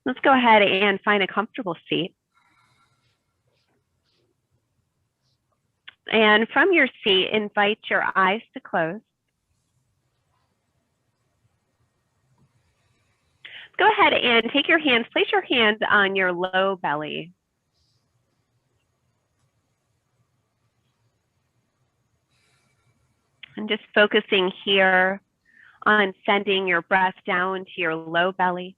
Let's go ahead and find a comfortable seat. And from your seat, invite your eyes to close. Go ahead and take your hands, place your hands on your low belly. And just focusing here on sending your breath down to your low belly.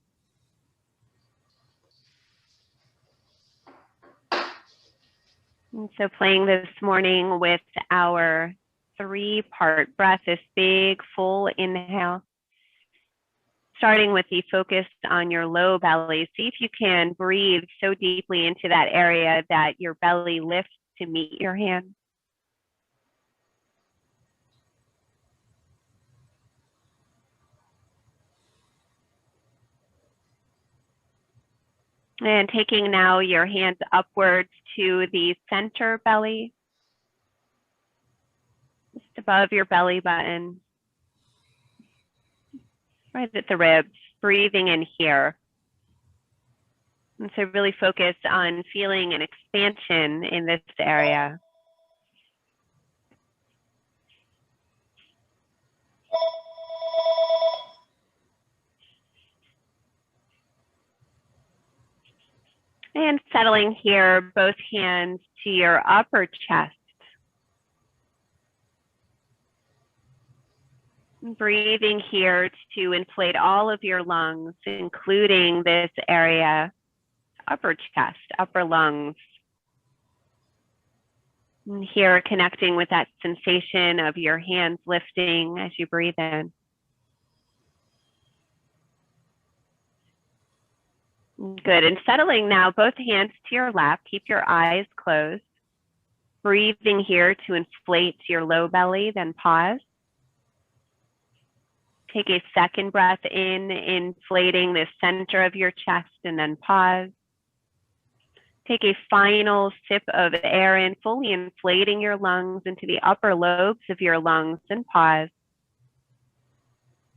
And so playing this morning with our 3-part breath, this big full inhale. Starting with the focus on your low belly. See if you can breathe so deeply into that area that your belly lifts to meet your hand. And taking now your hands upwards to the center belly, just above your belly button, right at the ribs, breathing in here. And so really focus on feeling an expansion in this area. And settling here, both hands to your upper chest. Breathing here to inflate all of your lungs, including this area, upper chest, upper lungs. And here connecting with that sensation of your hands lifting as you breathe in. Good, and settling now, both hands to your lap, keep your eyes closed. Breathing here to inflate your low belly, then pause. Take a second breath in, inflating the center of your chest, and then pause. Take a final sip of air in, fully inflating your lungs into the upper lobes of your lungs, and pause.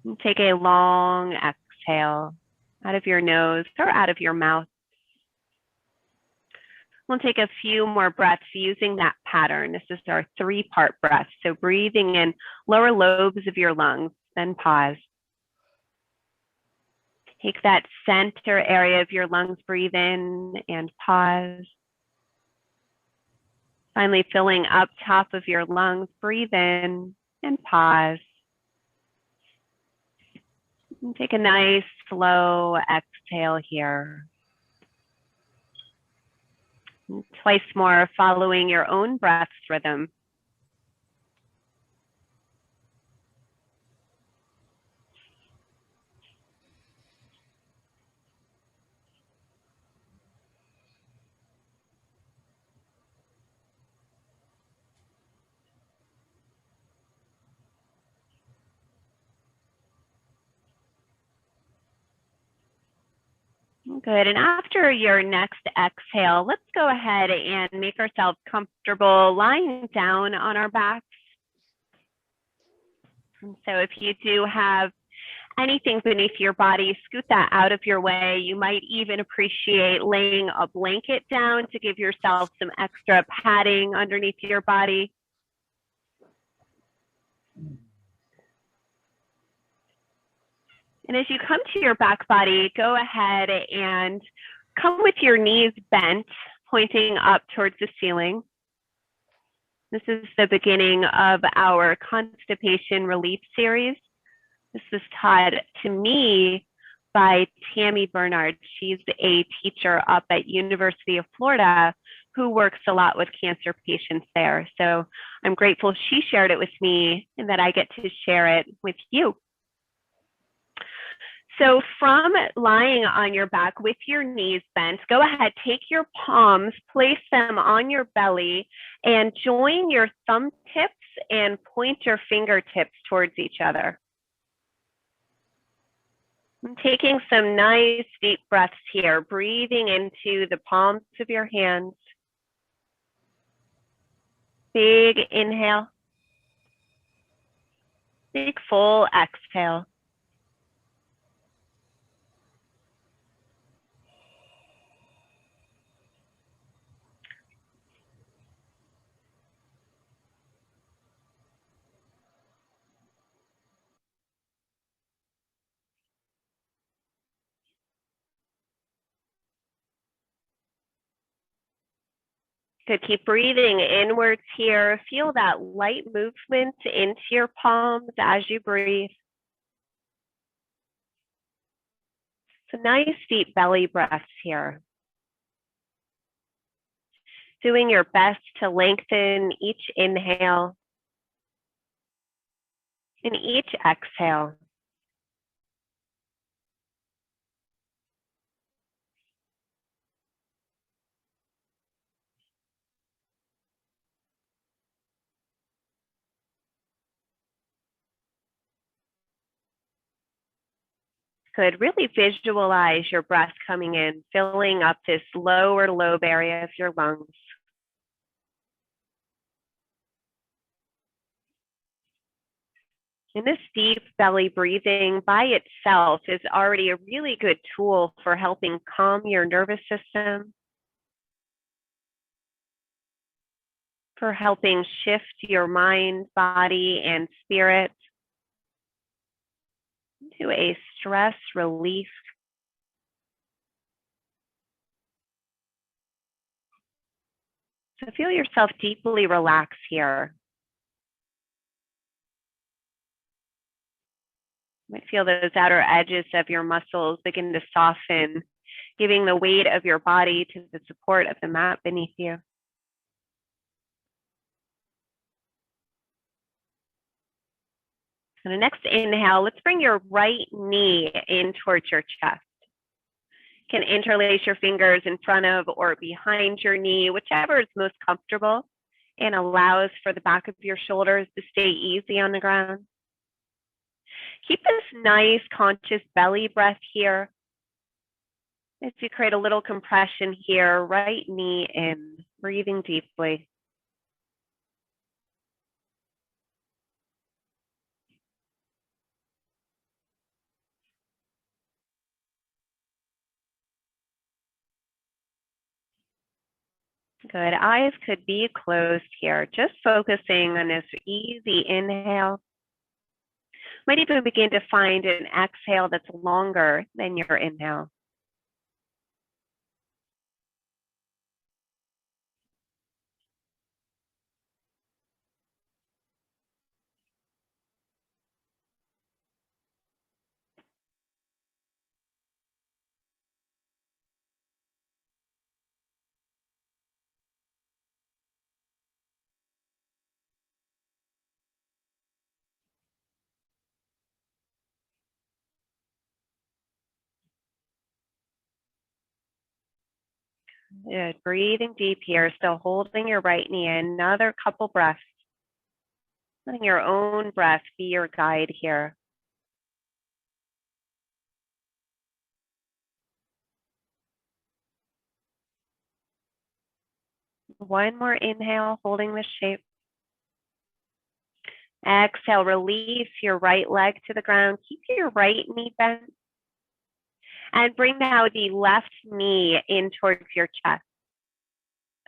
And take a long exhale out of your nose or out of your mouth. We'll take a few more breaths using that pattern. This is our 3-part breath. So breathing in lower lobes of your lungs, then pause. Take that center area of your lungs, breathe in and pause. Finally, filling up top of your lungs, breathe in and pause. And take a nice slow exhale here. And twice more, following your own breath's rhythm. Good, and after your next exhale, let's go ahead and make ourselves comfortable lying down on our backs. And so if you do have anything beneath your body, scoot that out of your way. You might even appreciate laying a blanket down to give yourself some extra padding underneath your body. And as you come to your back body, go ahead and come with your knees bent, pointing up towards the ceiling. This is the beginning of our constipation relief series. This was taught to me by Tammy Bernard. She's a teacher up at University of Florida who works a lot with cancer patients there. So I'm grateful she shared it with me and that I get to share it with you. So from lying on your back with your knees bent, go ahead, take your palms, place them on your belly, and join your thumb tips and point your fingertips towards each other. I'm taking some nice deep breaths here, breathing into the palms of your hands. Big inhale. Big full exhale. Good. Keep breathing inwards here. Feel that light movement into your palms as you breathe. So nice deep belly breaths here. Doing your best to lengthen each inhale and each exhale. Good. Really visualize your breath coming in, filling up this lower lobe area of your lungs. And this deep belly breathing by itself is already a really good tool for helping calm your nervous system, for helping shift your mind, body, and spirit to a stress relief. So feel yourself deeply relax here. You might feel those outer edges of your muscles begin to soften, giving the weight of your body to the support of the mat beneath you. On the next inhale, let's bring your right knee in towards your chest. You can interlace your fingers in front of or behind your knee, whichever is most comfortable and allows for the back of your shoulders to stay easy on the ground. Keep this nice conscious belly breath here as you create a little compression here, right knee in, breathing deeply. Good. Eyes could be closed here, just focusing on this easy inhale. Might even begin to find an exhale that's longer than your inhale. Good. Breathing deep here, still holding your right knee in. Another couple breaths. Letting your own breath be your guide here. One more inhale, holding this shape. Exhale, release your right leg to the ground. Keep your right knee bent. And bring now the left knee in towards your chest.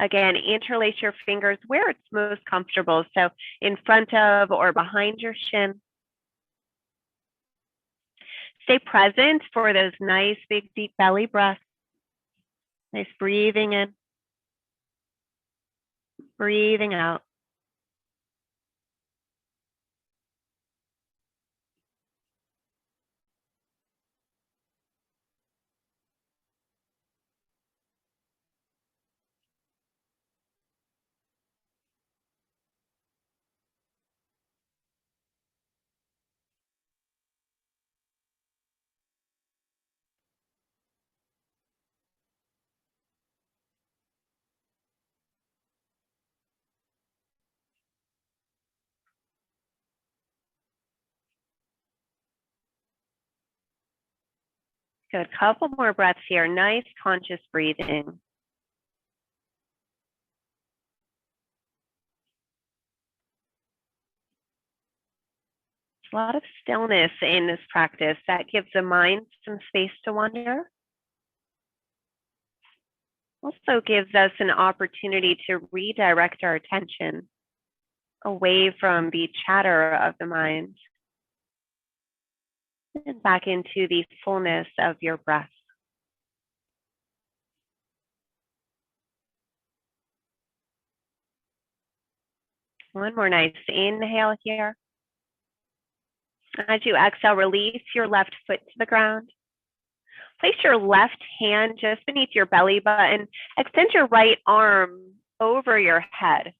Again, interlace your fingers where it's most comfortable. So in front of or behind your shin. Stay present for those nice, big, deep belly breaths. Nice breathing in, breathing out. Good. Couple more breaths here. Nice conscious breathing. A lot of stillness in this practice that gives the mind some space to wander. Also gives us an opportunity to redirect our attention away from the chatter of the mind and back into the fullness of your breath. One more nice inhale here. As you exhale, release your left foot to the ground. Place your left hand just beneath your belly button. Extend your right arm over your head.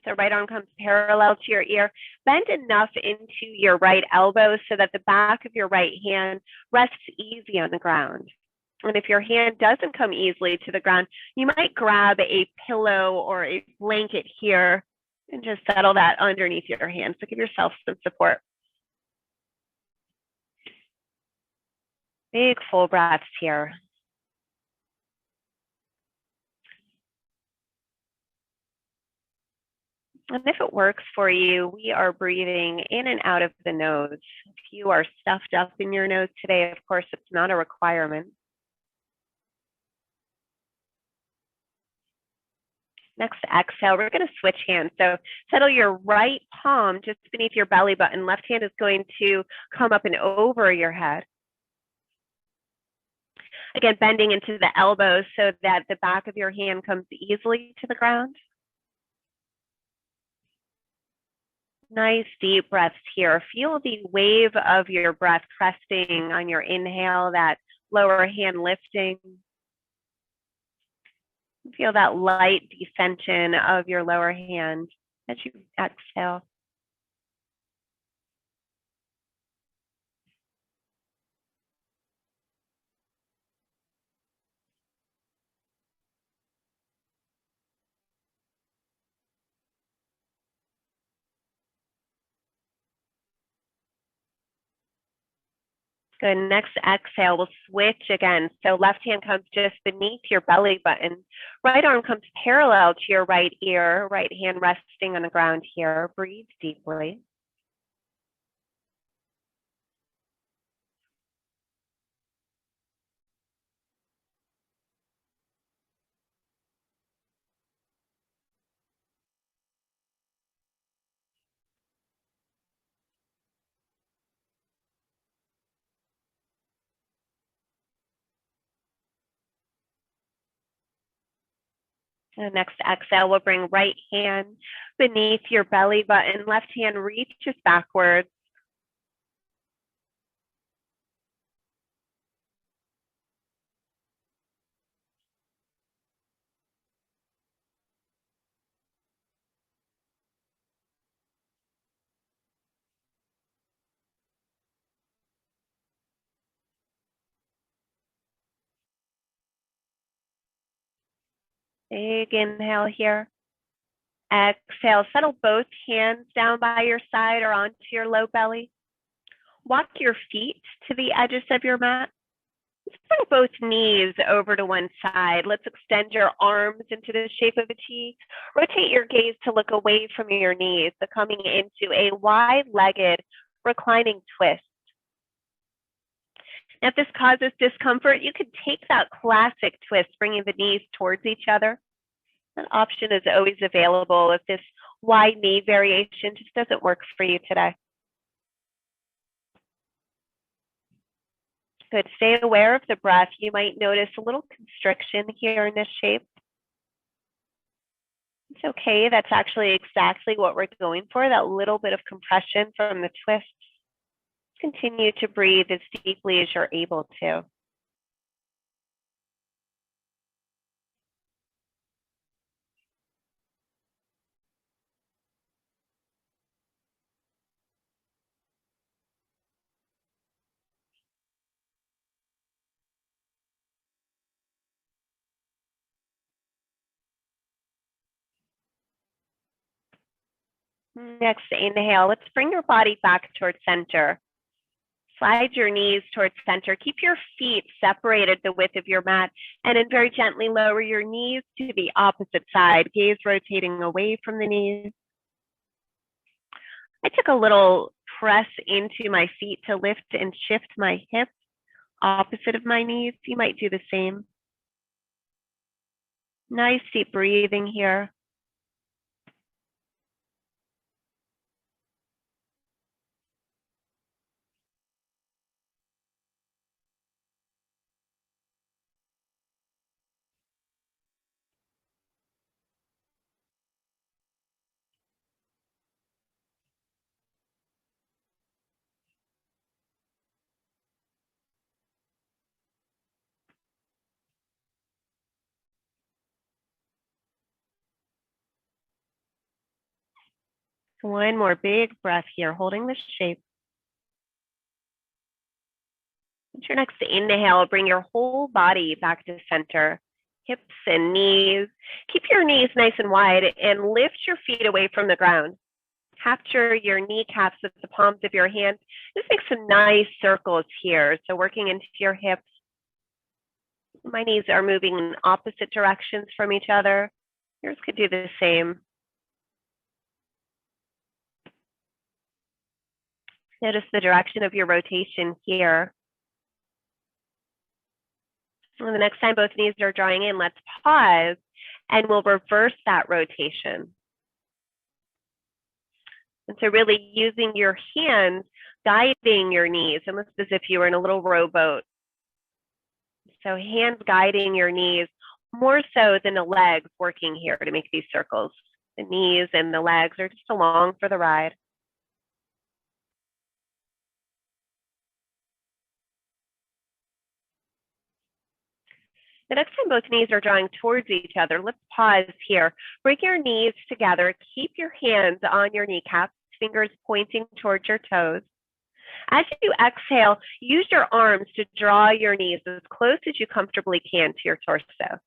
So right arm comes parallel to your ear. Bend enough into your right elbow so that the back of your right hand rests easy on the ground. And if your hand doesn't come easily to the ground, you might grab a pillow or a blanket here and just settle that underneath your hand. So give yourself some support. Big full breaths here. And if it works for you, we are breathing in and out of the nose. If you are stuffed up in your nose today, of course, it's not a requirement. Next exhale, we're going to switch hands. So settle your right palm just beneath your belly button. Left hand is going to come up and over your head. Again, bending into the elbows so that the back of your hand comes easily to the ground. Nice deep breaths here. Feel the wave of your breath cresting on your inhale, that lower hand lifting. Feel that light descension of your lower hand as you exhale. Good. Next exhale, we'll switch again. So left hand comes just beneath your belly button. Right arm comes parallel to your right ear. Right hand resting on the ground here. Breathe deeply. And next exhale, we'll bring right hand beneath your belly button. Left hand reaches backwards. Big inhale here. Exhale, settle both hands down by your side or onto your low belly. Walk your feet to the edges of your mat. Let's bring both knees over to one side. Let's extend your arms into the shape of a T. Rotate your gaze to look away from your knees, coming into a wide-legged reclining twist. Now, if this causes discomfort, you could take that classic twist, bringing the knees towards each other. That option is always available if this wide knee variation just doesn't work for you today. Good. Stay aware of the breath. You might notice a little constriction here in this shape. It's okay. That's actually exactly what we're going for, that little bit of compression from the twist. Continue to breathe as deeply as you're able to. Next inhale, let's bring your body back towards center. Slide your knees towards center. Keep your feet separated the width of your mat, and then very gently lower your knees to the opposite side. Gaze rotating away from the knees. I took a little press into my feet to lift and shift my hips opposite of my knees. You might do the same. Nice deep breathing here. One more big breath here, holding the shape. With your next inhale, bring your whole body back to center, hips and knees. Keep your knees nice and wide and lift your feet away from the ground. Capture your kneecaps with the palms of your hands. Just make some nice circles here. So working into your hips. My knees are moving in opposite directions from each other. Yours could do the same. Notice the direction of your rotation here. And the next time both knees are drawing in, let's pause and we'll reverse that rotation. And so really using your hands, guiding your knees, almost as if you were in a little rowboat. So hands guiding your knees more so than the legs working here to make these circles. The knees and the legs are just along for the ride. The next time both knees are drawing towards each other, let's pause here. Bring your knees together. Keep your hands on your kneecaps, fingers pointing towards your toes. As you exhale, use your arms to draw your knees as close as you comfortably can to your torso.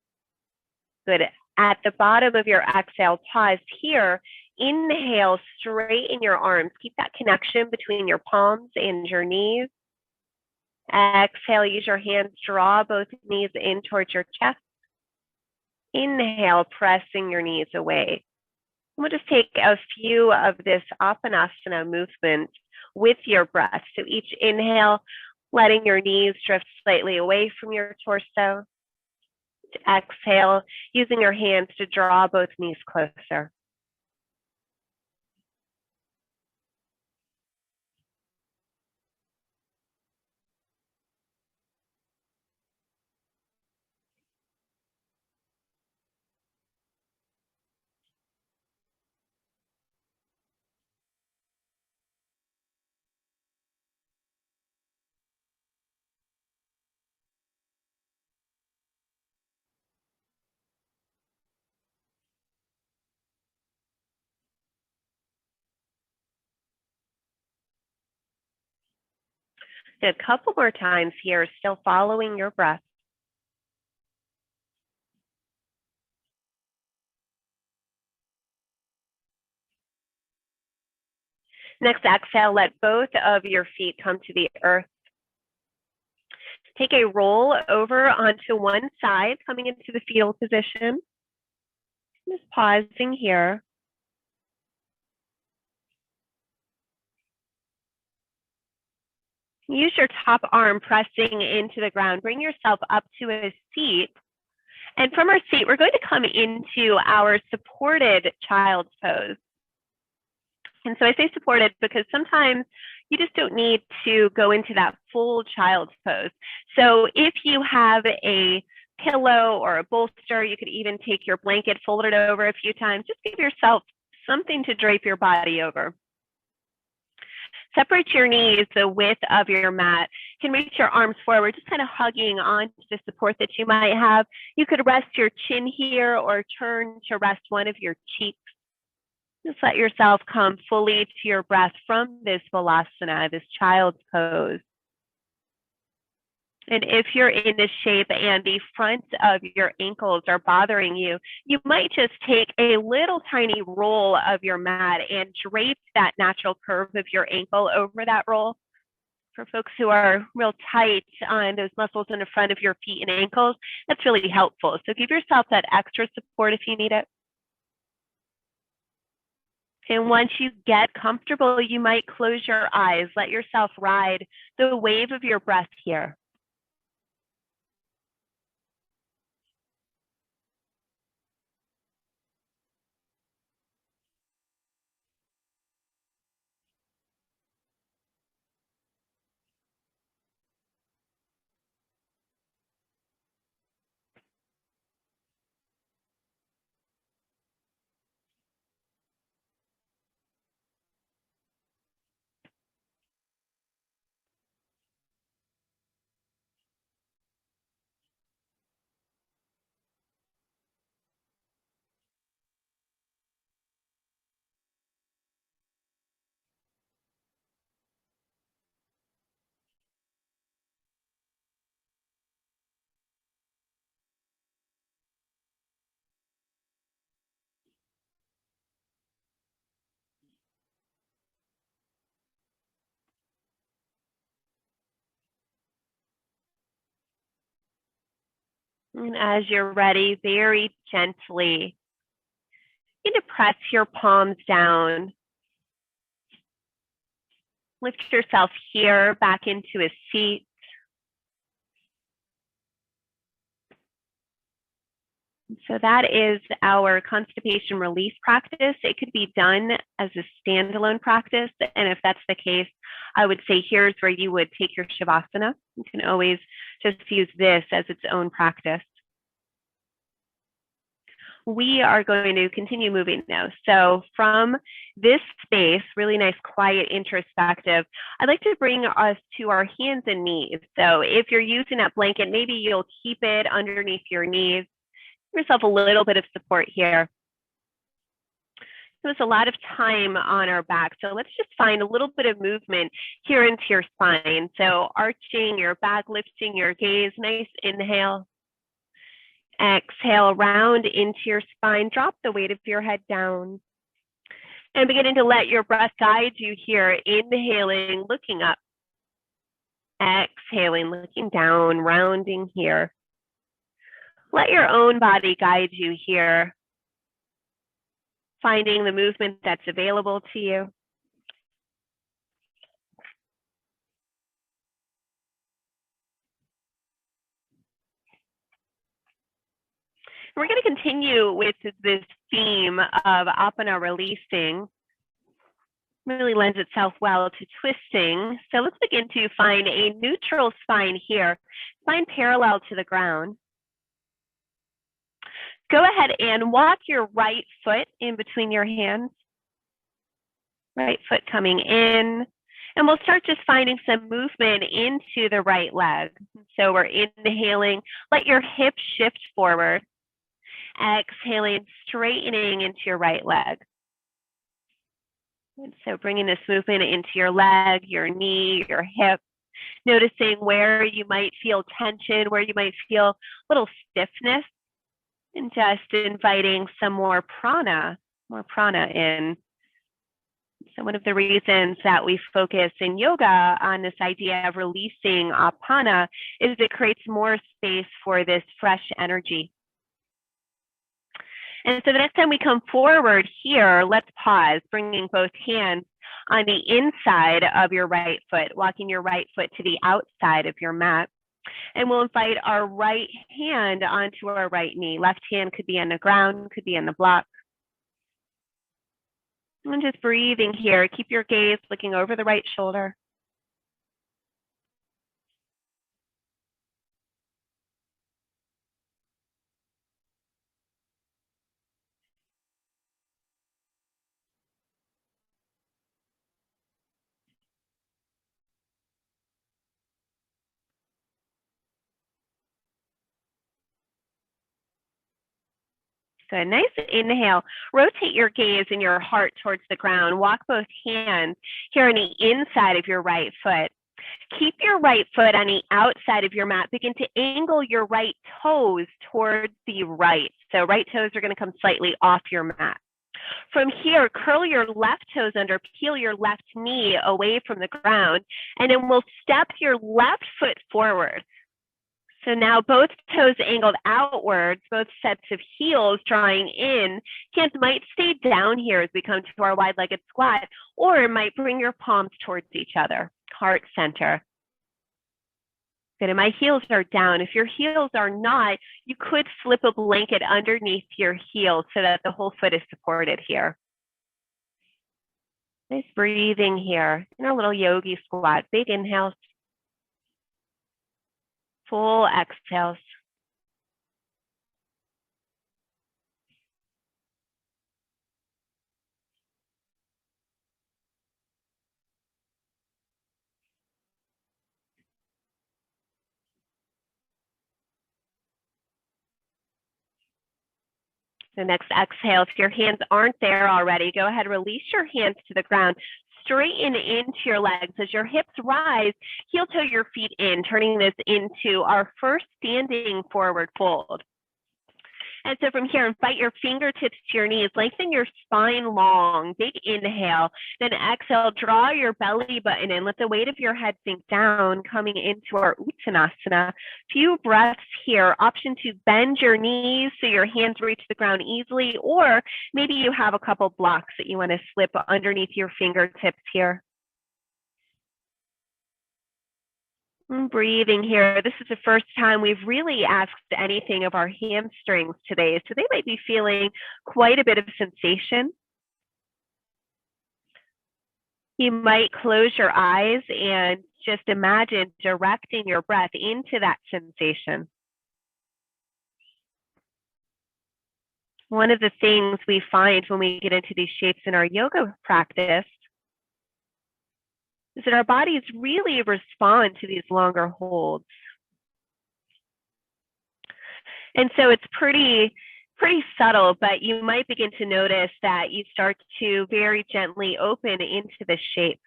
Good. At the bottom of your exhale, pause here. Inhale, straighten your arms. Keep that connection between your palms and your knees. Exhale, use your hands, draw both knees in towards your chest. Inhale, pressing your knees away. We'll just take a few of this Apana movement with your breath. So each inhale, letting your knees drift slightly away from your torso. Exhale, using your hands to draw both knees closer. A couple more times here, still following your breath. Next exhale, let both of your feet come to the earth. Take a roll over onto one side, coming into the fetal position. Just pausing here. Use your top arm pressing into the ground. Bring yourself up to a seat. And from our seat, we're going to come into our supported child's pose. And so I say supported because sometimes you just don't need to go into that full child's pose. So if you have a pillow or a bolster, you could even take your blanket, fold it over a few times. Just give yourself something to drape your body over. Separate your knees the width of your mat. You can reach your arms forward, just kind of hugging on to the support that you might have. You could rest your chin here or turn to rest one of your cheeks. Just let yourself come fully to your breath from this balasana, this child's pose. And if you're in this shape and the front of your ankles are bothering you, you might just take a little tiny roll of your mat and drape that natural curve of your ankle over that roll. For folks who are real tight on those muscles in the front of your feet and ankles, that's really helpful. So give yourself that extra support if you need it. And once you get comfortable, you might close your eyes. Let yourself ride the wave of your breath here. And as you're ready, very gently, you need to press your palms down. Lift yourself here back into a seat. So that is our constipation relief practice. It could be done as a standalone practice. And if that's the case, I would say here's where you would take your Shavasana. You can always just use this as its own practice. We are going to continue moving now. So from this space, really nice, quiet, introspective, I'd like to bring us to our hands and knees. So if you're using that blanket, maybe you'll keep it underneath your knees. Give yourself a little bit of support here. There's a lot of time on our back, so let's just find a little bit of movement here into your spine. So arching your back, lifting your gaze, nice inhale. Exhale, round into your spine, drop the weight of your head down. And beginning to let your breath guide you here, inhaling, looking up. Exhaling, looking down, rounding here. Let your own body guide you here, finding the movement that's available to you. We're going to continue with this theme of Apana releasing. Really lends itself well to twisting. So let's begin to find a neutral spine here, spine parallel to the ground. Go ahead and walk your right foot in between your hands. Right foot coming in. And we'll start just finding some movement into the right leg. So we're inhaling, let your hips shift forward. Exhaling, straightening into your right leg. And so bringing this movement into your leg, your knee, your hip, noticing where you might feel tension, where you might feel a little stiffness, and just inviting some more prana in. So one of the reasons that we focus in yoga on this idea of releasing apana is it creates more space for this fresh energy. And so the next time we come forward here, let's pause, bringing both hands on the inside of your right foot, walking your right foot to the outside of your mat. And we'll invite our right hand onto our right knee. Left hand could be on the ground, could be on the block. And just breathing here. Keep your gaze looking over the right shoulder. Good, nice inhale. Rotate your gaze and your heart towards the ground. Walk both hands here on the inside of your right foot. Keep your right foot on the outside of your mat. Begin to angle your right toes towards the right. So right toes are going to come slightly off your mat. From here, curl your left toes under, peel your left knee away from the ground, and then we'll step your left foot forward. So now both toes angled outwards, both sets of heels drawing in. Hands might stay down here as we come to our wide-legged squat, or might bring your palms towards each other, heart center. Good, and my heels are down. If your heels are not, you could flip a blanket underneath your heels so that the whole foot is supported here. Nice breathing here in our little yogi squat. Big inhales. Full exhales. The next exhale, if your hands aren't there already, go ahead, release your hands to the ground. Straighten into your legs as your hips rise, heel toe your feet in, turning this into our first standing forward fold. And so from here, invite your fingertips to your knees, lengthen your spine long, big inhale, then exhale, draw your belly button in, let the weight of your head sink down, coming into our Uttanasana. Few breaths here, option to bend your knees so your hands reach the ground easily, or maybe you have a couple blocks that you want to slip underneath your fingertips here. Breathing here. This is the first time we've really asked anything of our hamstrings today, so they might be feeling quite a bit of sensation. You might close your eyes and just imagine directing your breath into that sensation. One of the things we find when we get into these shapes in our yoga practice is that our bodies really respond to these longer holds. And so it's pretty subtle, but you might begin to notice that you start to very gently open into the shape.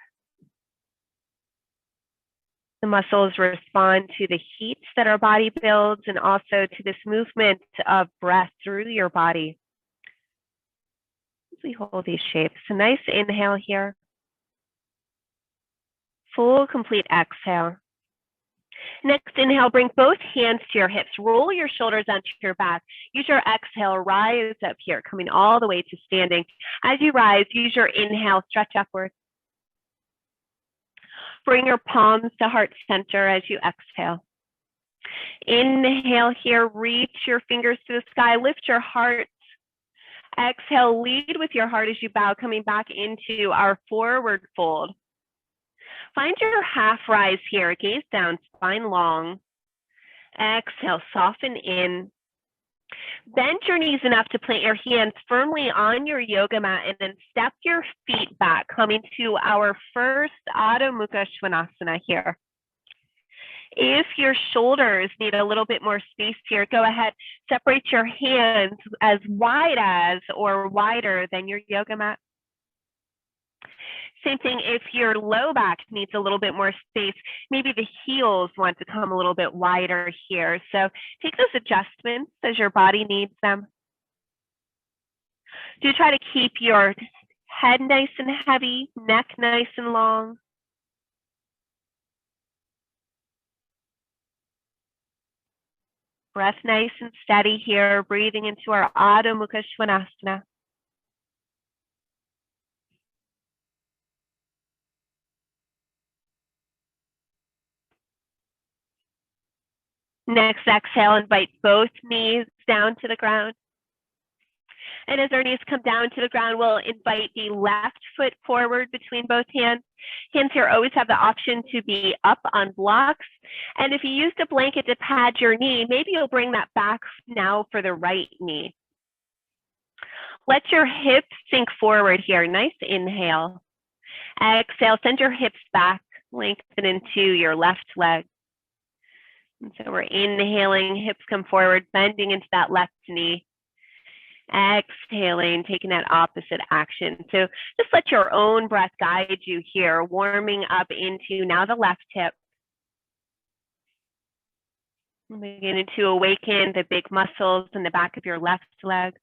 The muscles respond to the heat that our body builds and also to this movement of breath through your body. As we hold these shapes, a nice inhale here. Full, complete exhale. Next inhale, bring both hands to your hips. Roll your shoulders onto your back. Use your exhale, rise up here, coming all the way to standing. As you rise, use your inhale, stretch upward. Bring your palms to heart center as you exhale. Inhale here, reach your fingers to the sky, lift your heart. Exhale, lead with your heart as you bow, coming back into our forward fold. Find your half rise here, gaze down, spine long. Exhale, soften in. Bend your knees enough to plant your hands firmly on your yoga mat and then step your feet back, coming to our first Adho Mukha Svanasana here. If your shoulders need a little bit more space here, go ahead, separate your hands as wide as or wider than your yoga mat. Same thing if your low back needs a little bit more space, maybe the heels want to come a little bit wider here. So take those adjustments as your body needs them. Do try to keep your head nice and heavy, neck nice and long. Breath nice and steady here, breathing into our Adho Mukha Svanasana. Next exhale, invite both knees down to the ground. And as our knees come down to the ground, we'll invite the left foot forward between both hands. Hands here always have the option to be up on blocks. And if you used a blanket to pad your knee, maybe you'll bring that back now for the right knee. Let your hips sink forward here. Nice inhale. Exhale, send your hips back, lengthen into your left leg. And so we're inhaling, hips come forward, bending into that left knee. Exhaling, taking that opposite action. So just let your own breath guide you here, warming up into now the left hip. Beginning to awaken the big muscles in the back of your left leg.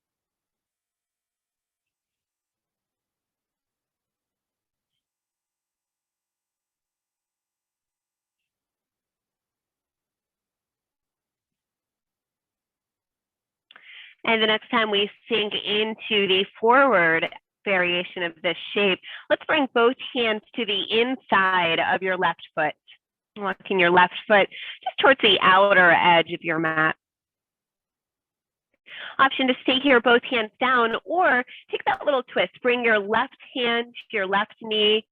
And the next time we sink into the forward variation of this shape, let's bring both hands to the inside of your left foot. Walking your left foot just towards the outer edge of your mat. Option to stay here, both hands down, or take that little twist. Bring your left hand to your left knee.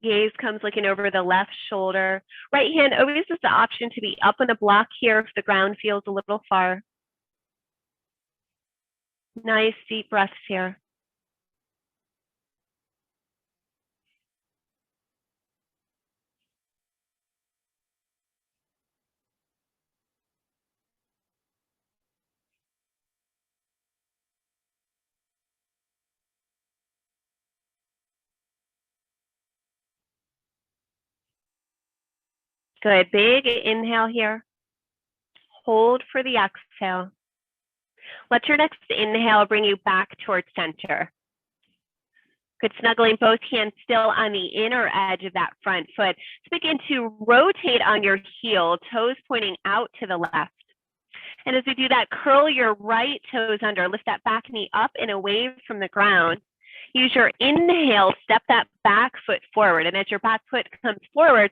Gaze comes looking over the left shoulder. Right hand always has the option to be up on a block here if the ground feels a little far. Nice deep breaths here. Good, big inhale here. Hold for the exhale. Let your next inhale bring you back towards center. Good, snuggling both hands still on the inner edge of that front foot. Let's begin to rotate on your heel, toes pointing out to the left. And as we do that, curl your right toes under, lift that back knee up and away from the ground. Use your inhale, step that back foot forward. And as your back foot comes forward,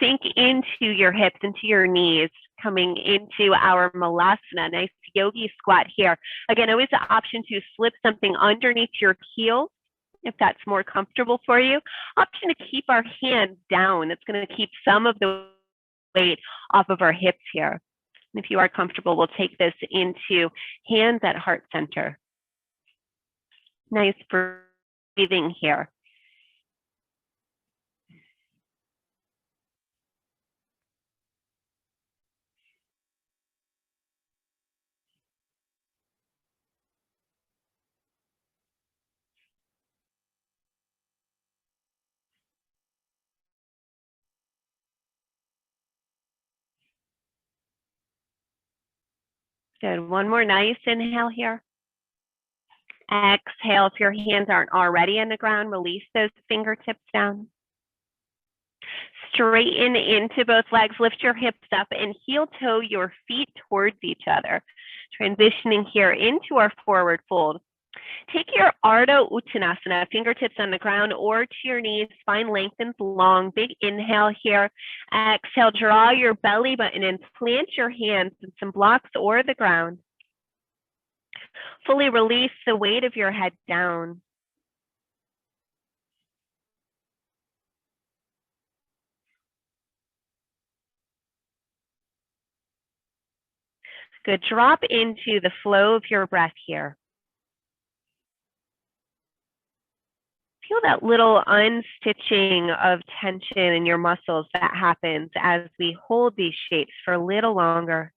sink into your hips, into your knees, coming into our Malasana. Nice yogi squat here. Again, always the option to slip something underneath your heel if that's more comfortable for you. Option to keep our hands down. It's going to keep some of the weight off of our hips here. And if you are comfortable, we'll take this into hands at heart center. Nice breathing here. Good. One more nice inhale here. Exhale. If your hands aren't already on the ground, release those fingertips down. Straighten into both legs. Lift your hips up and heel toe your feet towards each other. Transitioning here into our forward fold. Take your Ardha Uttanasana, fingertips on the ground or to your knees, spine lengthens long. Big inhale here. Exhale, draw your belly button and plant your hands in some blocks or the ground. Fully release the weight of your head down. Good. Drop into the flow of your breath here. Feel that little unstitching of tension in your muscles that happens as we hold these shapes for a little longer.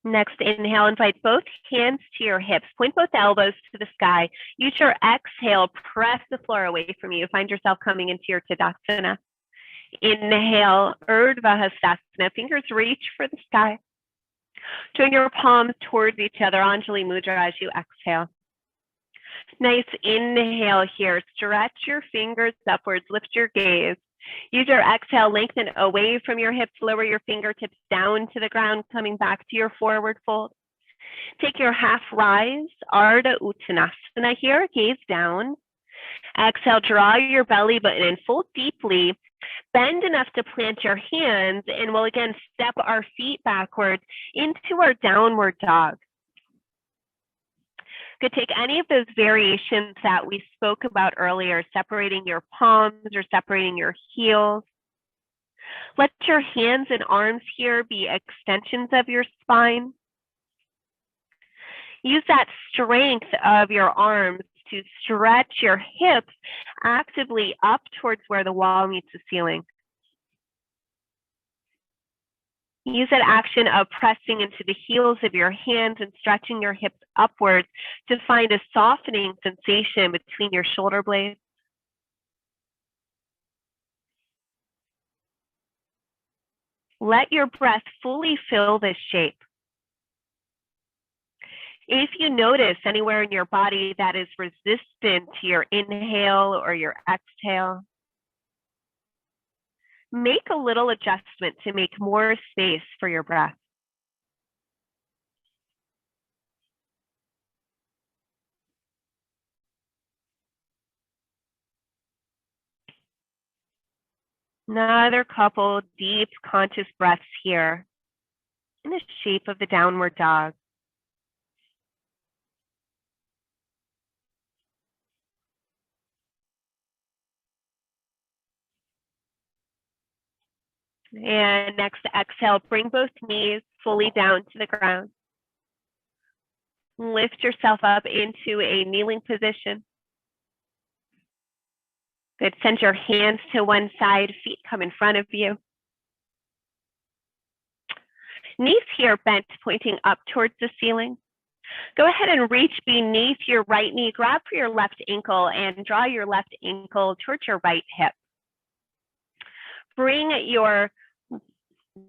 Next, inhale, invite both hands to your hips. Point both elbows to the sky. Use your exhale, press the floor away from you. Find yourself coming into your Tadasana. Inhale, Urdhva Hastasana. Fingers reach for the sky. Join your palms towards each other, Anjali Mudra, as you exhale. Nice inhale here. Stretch your fingers upwards. Lift your gaze. Use your exhale, lengthen away from your hips, lower your fingertips down to the ground, coming back to your forward fold. Take your half rise, Ardha Uttanasana here, gaze down. Exhale, draw your belly button in, fold deeply, bend enough to plant your hands, and we'll again step our feet backwards into our downward dog. Could take any of those variations that we spoke about earlier, separating your palms or separating your heels. Let your hands and arms here be extensions of your spine. Use that strength of your arms to stretch your hips actively up towards where the wall meets the ceiling. Use that action of pressing into the heels of your hands and stretching your hips upwards to find a softening sensation between your shoulder blades. Let your breath fully fill this shape. If you notice anywhere in your body that is resistant to your inhale or your exhale, make a little adjustment to make more space for your breath. Another couple deep conscious breaths here in the shape of the downward dog. And next exhale, bring both knees fully down to the ground. Lift yourself up into a kneeling position. Good. Send your hands to one side, feet come in front of you. Knees here bent, pointing up towards the ceiling. Go ahead and reach beneath your right knee, grab for your left ankle and draw your left ankle towards your right hip. Bring your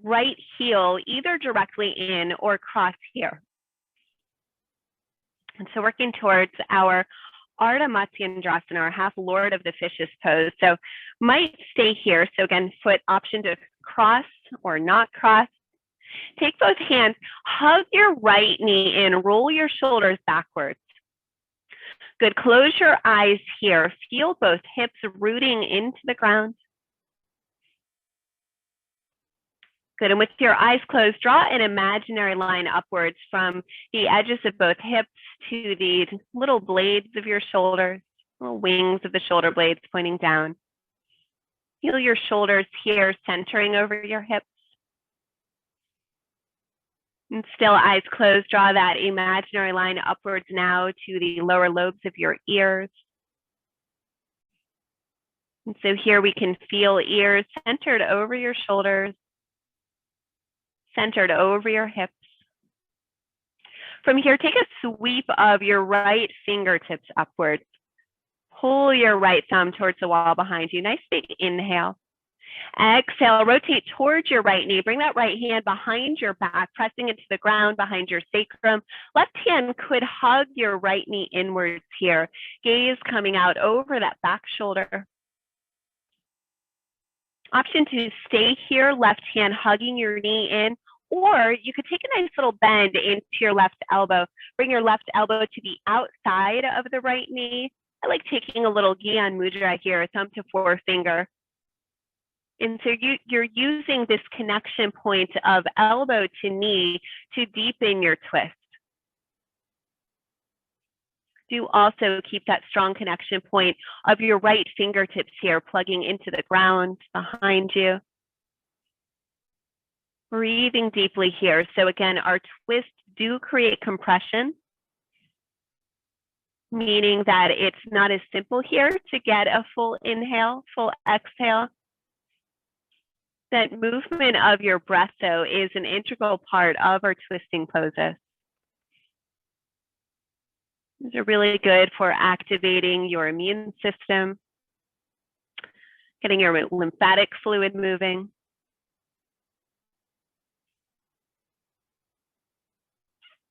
right heel either directly in or cross here. And so working towards our Ardha Matsyendrasana, or half Lord of the Fishes pose. So might stay here. So again, foot option to cross or not cross. Take both hands, hug your right knee in, roll your shoulders backwards. Good, close your eyes here. Feel both hips rooting into the ground. Good, and with your eyes closed, draw an imaginary line upwards from the edges of both hips to the little blades of your shoulders, little wings of the shoulder blades pointing down. Feel your shoulders here centering over your hips. And still eyes closed, draw that imaginary line upwards now to the lower lobes of your ears. And so here we can feel ears centered over your shoulders, centered over your hips. From here, take a sweep of your right fingertips upwards. Pull your right thumb towards the wall behind you. Nice big inhale. Exhale, rotate towards your right knee. Bring that right hand behind your back, pressing into the ground behind your sacrum. Left hand could hug your right knee inwards here. Gaze coming out over that back shoulder. Option to stay here, left hand hugging your knee in, or you could take a nice little bend into your left elbow. Bring your left elbow to the outside of the right knee. I like taking a little Gyan Mudra here, thumb to forefinger. And so you're using this connection point of elbow to knee to deepen your twist. Do also keep that strong connection point of your right fingertips here, plugging into the ground behind you. Breathing deeply here. So again, our twists do create compression, meaning that it's not as simple here to get a full inhale, full exhale. That movement of your breath, though, is an integral part of our twisting poses. These are really good for activating your immune system, getting your lymphatic fluid moving.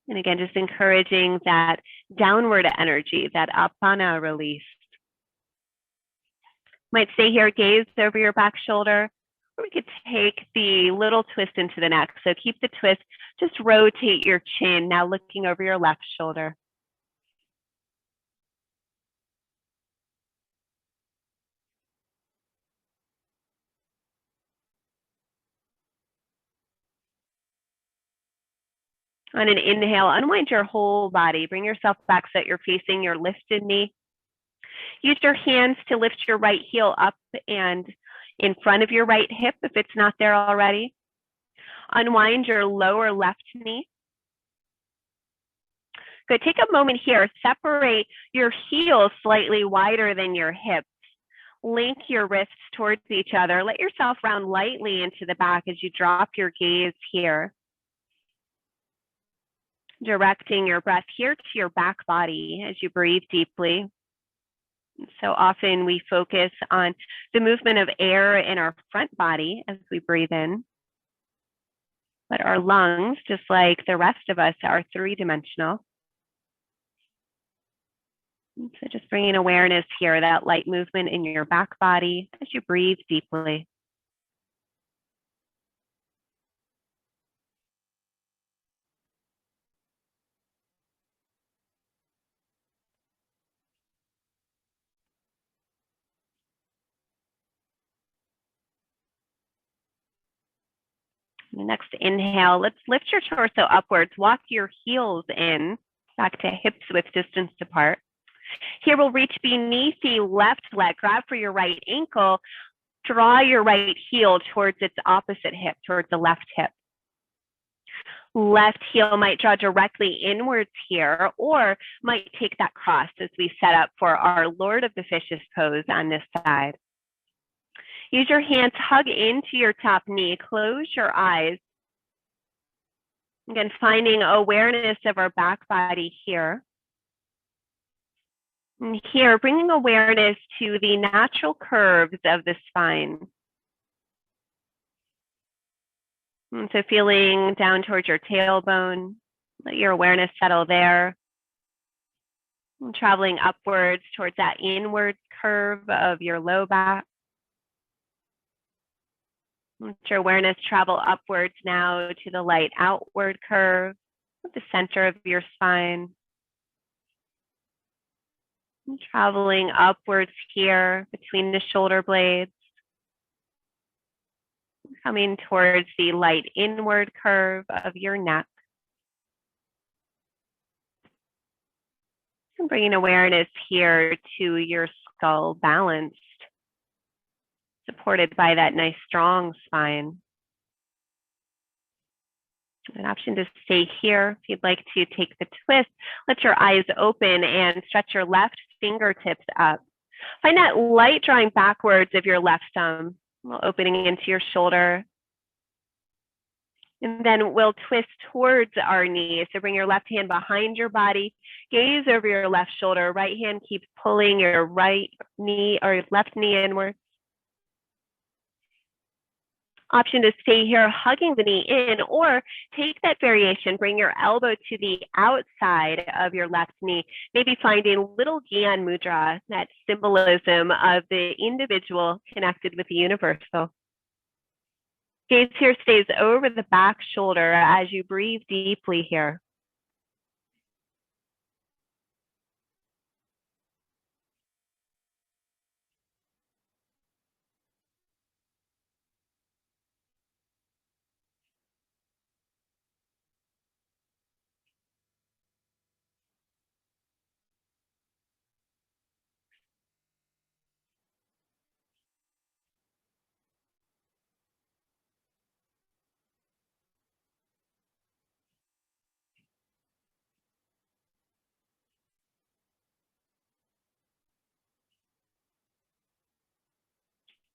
And again, just encouraging that downward energy, that Apana release. Might stay here, gaze over your back shoulder. Or we could take the little twist into the neck. So keep the twist, just rotate your chin, now looking over your left shoulder. On an inhale, unwind your whole body. Bring yourself back so that you're facing your lifted knee. Use your hands to lift your right heel up and in front of your right hip if it's not there already. Unwind your lower left knee. Good, take a moment here. Separate your heels slightly wider than your hips. Link your wrists towards each other. Let yourself round lightly into the back as you drop your gaze here. Directing your breath here to your back body as you breathe deeply. So often we focus on the movement of air in our front body as we breathe in. But our lungs, just like the rest of us, are three-dimensional. So just bringing awareness here, that light movement in your back body as you breathe deeply. The next inhale, let's lift your torso upwards, walk your heels in, back to hips width distance apart. Here we'll reach beneath the left leg, grab for your right ankle, draw your right heel towards its opposite hip, towards the left hip. Left heel might draw directly inwards here, or might take that cross as we set up for our Lord of the Fishes pose on this side. Use your hands, hug into your top knee, close your eyes. Again, finding awareness of our back body here. And here, bringing awareness to the natural curves of the spine. And so feeling down towards your tailbone, let your awareness settle there. And traveling upwards towards that inward curve of your low back. Let your awareness travel upwards now to the light outward curve at the center of your spine. And traveling upwards here between the shoulder blades. Coming towards the light inward curve of your neck. And bringing awareness here to your skull, balanced, supported by that nice strong spine. An option to stay here. If you'd like to take the twist, let your eyes open and stretch your left fingertips up. Find that light drawing backwards of your left thumb, opening into your shoulder. And then we'll twist towards our knee. So bring your left hand behind your body, gaze over your left shoulder. Right hand keeps pulling your right knee or left knee inward. Option to stay here, hugging the knee in, or take that variation, bring your elbow to the outside of your left knee, maybe finding little Gyan Mudra, that symbolism of the individual connected with the universal. Gaze here stays over the back shoulder as you breathe deeply here.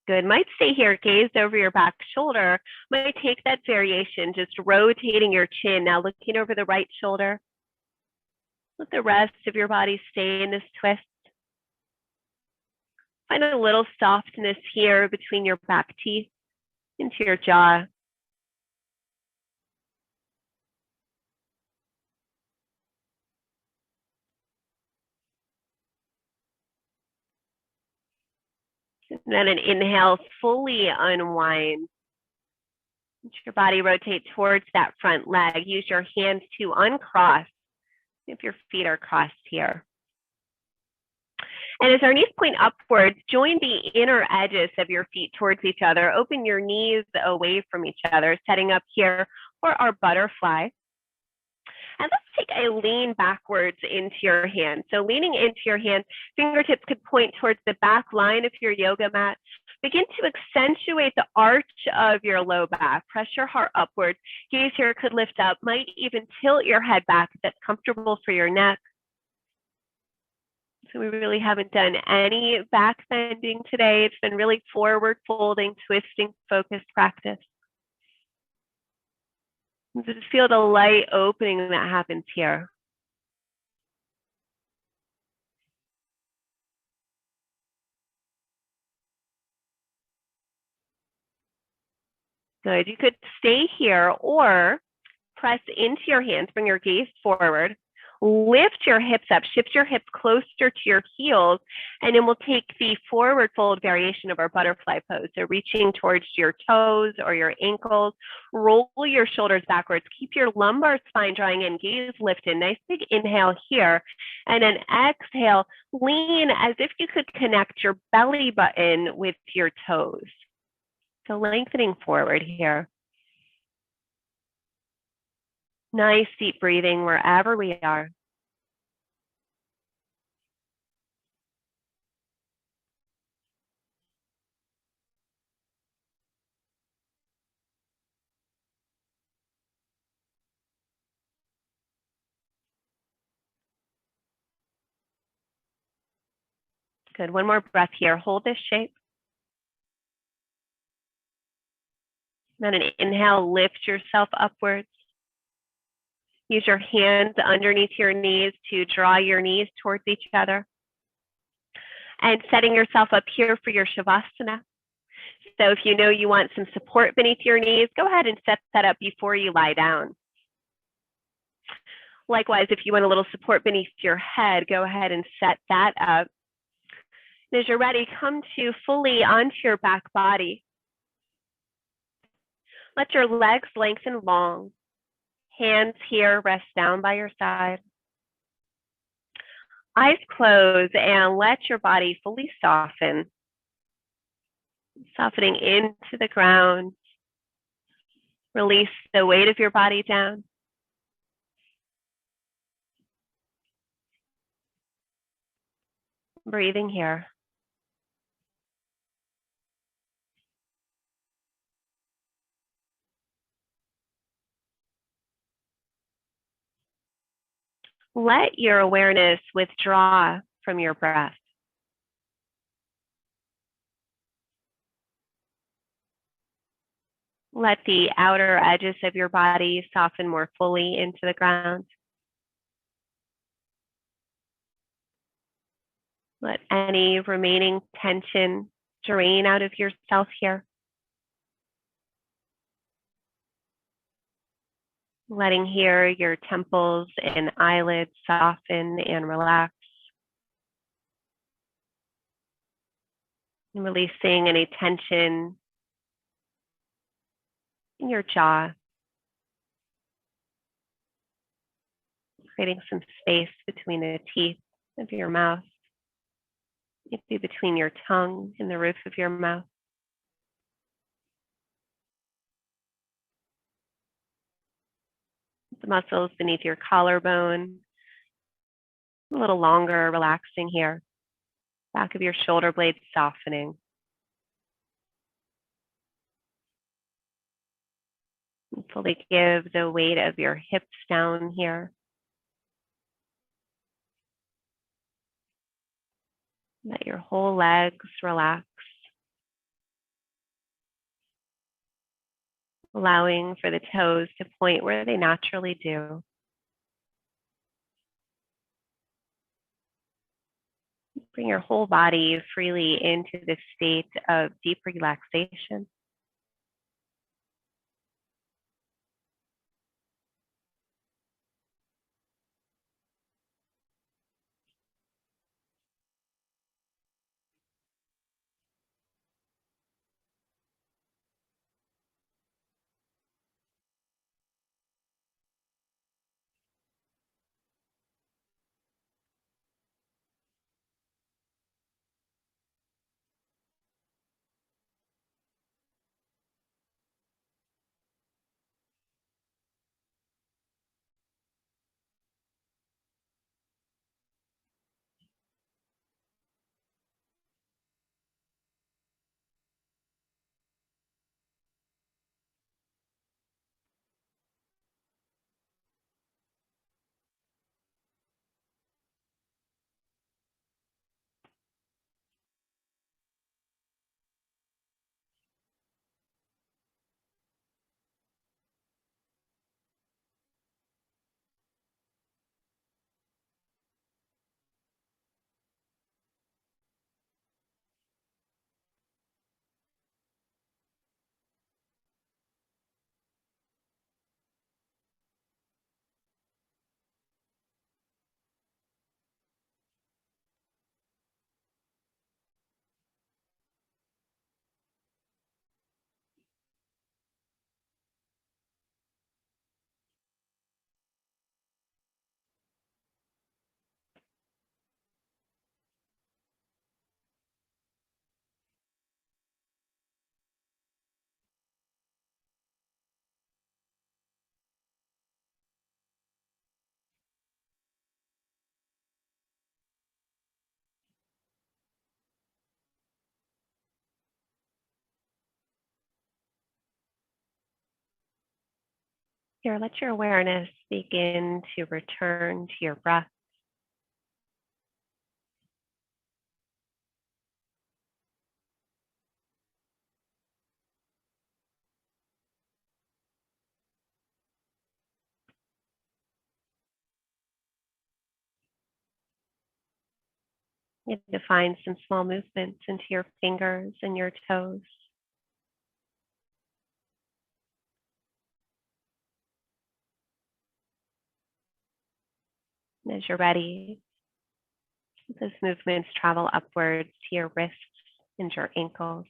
Good. Might stay here, gaze over your back shoulder. Might take that variation, just rotating your chin. Now looking over the right shoulder. Let the rest of your body stay in this twist. Find a little softness here between your back teeth into your jaw. And then an inhale, fully unwind. Let your body rotate towards that front leg. Use your hands to uncross if your feet are crossed here. And as our knees point upwards, join the inner edges of your feet towards each other. Open your knees away from each other, setting up here for our butterfly. And let's take a lean backwards into your hand. So leaning into your hand, fingertips could point towards the back line of your yoga mat. Begin to accentuate the arch of your low back. Press your heart upwards. Gaze here could lift up. Might even tilt your head back if that's comfortable for your neck. So we really haven't done any back bending today. It's been really forward folding, twisting, focused practice. Just feel the light opening that happens here. Good. You could stay here or press into your hands, bring your gaze forward, lift your hips up, shift your hips closer to your heels, and then we'll take the forward fold variation of our butterfly pose. So reaching towards your toes or your ankles, roll your shoulders backwards, keep your lumbar spine drawing in, gaze lifted, nice big inhale here, and then exhale, lean as if you could connect your belly button with your toes. So lengthening forward here. Nice deep breathing wherever we are. Good. One more breath here. Hold this shape. Then an inhale, lift yourself upwards. Use your hands underneath your knees to draw your knees towards each other. And setting yourself up here for your Shavasana. So if you know you want some support beneath your knees, go ahead and set that up before you lie down. Likewise, if you want a little support beneath your head, go ahead and set that up. And as you're ready, come to fully onto your back body. Let your legs lengthen long. Hands here, rest down by your side. Eyes closed and let your body fully soften. Softening into the ground. Release the weight of your body down. Breathing here. Let your awareness withdraw from your breath. Let the outer edges of your body soften more fully into the ground. Let any remaining tension drain out of yourself here. Letting here your temples and eyelids soften and relax. And releasing any tension in your jaw. Creating some space between the teeth of your mouth. Maybe between your tongue and the roof of your mouth. The muscles beneath your collarbone, a little longer, relaxing here. Back of your shoulder blades softening. And fully give the weight of your hips down here. Let your whole legs relax. Allowing for the toes to point where they naturally do. Bring your whole body freely into this state of deep relaxation. Here, let your awareness begin to return to your breath. You define some small movements into your fingers and your toes. And as you're ready, those movements travel upwards to your wrists and your ankles.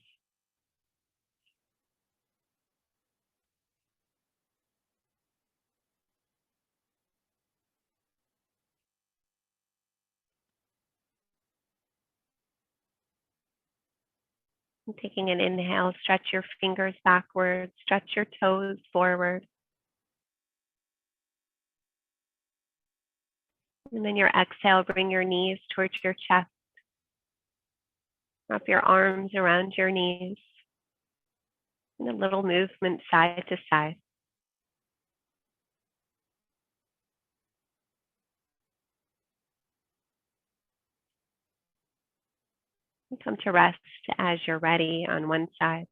And taking an inhale, stretch your fingers backwards, stretch your toes forward. And then your exhale, bring your knees towards your chest. Wrap your arms around your knees. And a little movement side to side. And come to rest as you're ready on one side.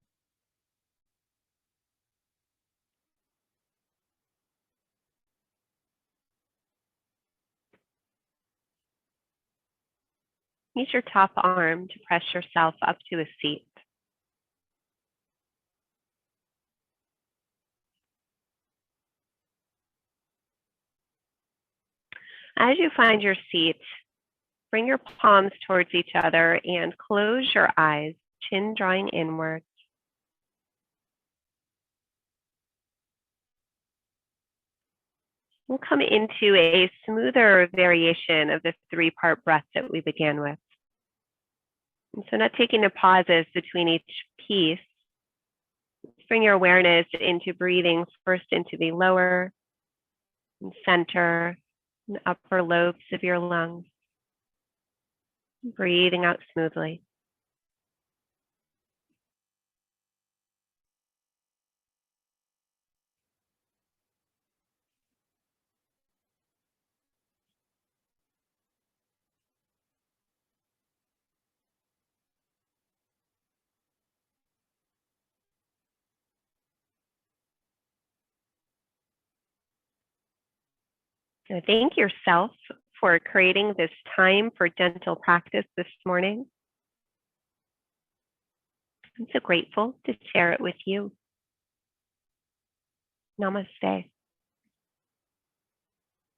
Use your top arm to press yourself up to a seat. As you find your seat, bring your palms towards each other and close your eyes, chin drawing inward. We'll come into a smoother variation of the three-part breath that we began with. And so not taking the pauses between each piece, bring your awareness into breathing first into the lower and center and upper lobes of your lungs. Breathing out smoothly. So thank yourself for creating this time for gentle practice this morning. I'm so grateful to share it with you. Namaste.